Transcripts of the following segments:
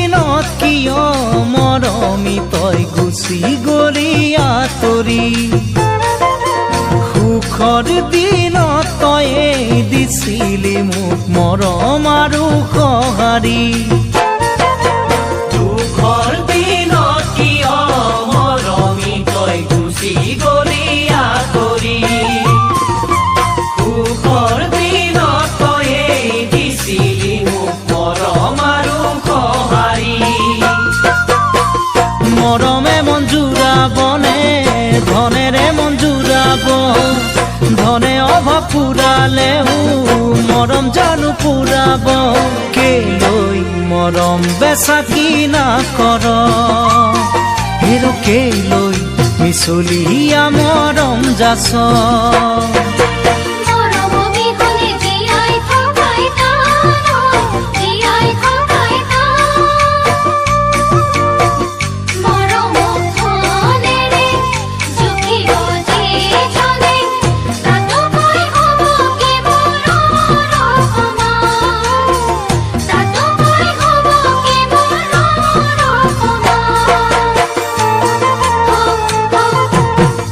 দিনত কিয় মৰমি তই গুচি গলি আঁতৰি সুখৰ দিনত তয়ে দিছিলি মোক মৰম আৰু সঁহাৰি দুখৰ দিনত কিয় মৰমি তই গুচি গলি আঁতৰি সুখৰ দিনত তয়ে দিছিলি মোক মৰম আৰু সঁহাৰি মৰমে মন জোৰাবনে ধনেৰে মন জোৰাব ধনে অভাৱ পুৰালেও মৰম জানো পুৰাব কেলৈ মৰম বেচা কিনা কৰ হেৰ কেলৈ মিছলীয়া মৰম যাচ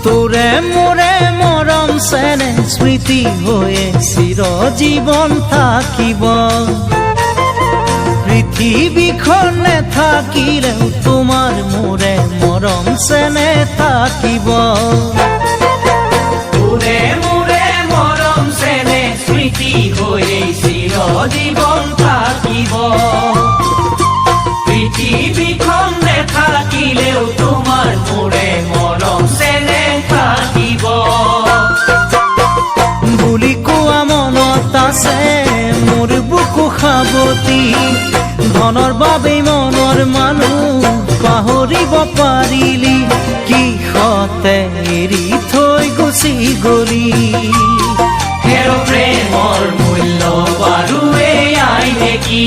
তোৰে মোৰে মৰম চেনে স্মৃতি হৈয়ে চিৰজীৱন থাকিব পৃথিৱীখন নেথাকিলেও তোমাৰ মোৰে মৰম চেনে থাকিব তোৰে মোৰে মৰম চেনে স্মৃতি হৈয়ে চিৰজীৱন থাকিব পৃথিৱীখন নেথাকিলেও তোমাৰ মোৰে মৰম চেনে বুলি কোৱা মনত আছে মোৰ বুকু সাৱতি ধনৰ বাবে মনৰ মানুহ পাহৰিব পাৰিলি কিহতে এৰি থৈ গুচি গলি হেৰ প্ৰেমৰ মূল্য বাৰু এয়াই নেকি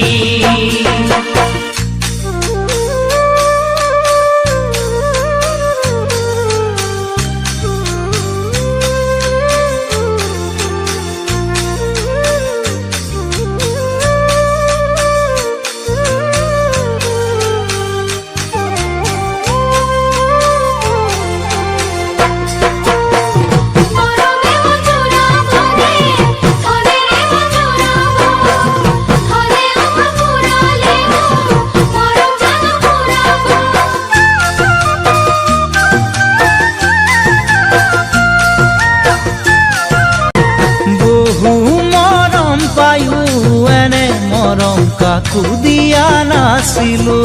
কাকো দিয়া নাছিলো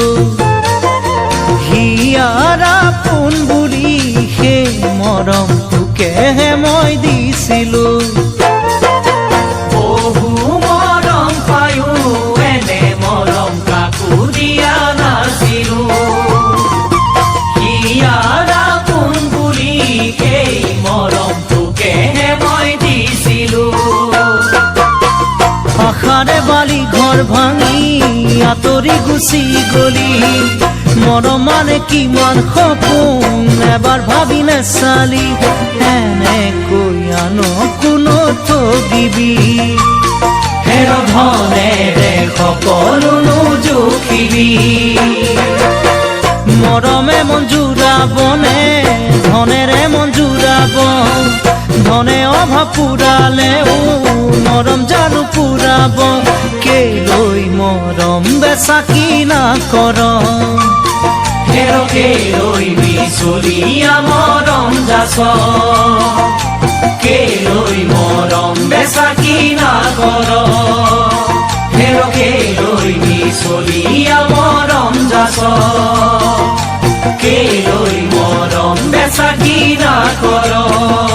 হিয়াৰা পোন বুলি সেই মৰম তোকেহে মই দিছিলো বহু মৰম পায়ো এনে মৰম কাকো দিয়া নাছিলো হিয়াৰা পোন বুলি সেই মৰম তোকেহে মই দিছিলো আশাৰে বালি ঘৰ ভাঙি আঁতৰি গুচি গলি মৰম মানে কিমান সপোন এবাৰ ভাবি নেচালি এনেকৈ আনো কোনো ঠগিবি হেৰ ধনেৰে সকলো নোজোখিবি মৰমে মন জোৰাবনে ধনেৰে মন জোৰাব ধনে অভাৱ পুৰালেও মৰম জানো পুৰাব কেলৈ মৰম বেচা কিনা কৰ হেৰ কেলৈ মিছলীয়া মৰম যাচ কেলৈ মৰম বেচা কিনা কৰ হেৰ কেলৈ মিছলীয়া মৰম যাচ কেলৈ মৰম বেচা কিনা কৰ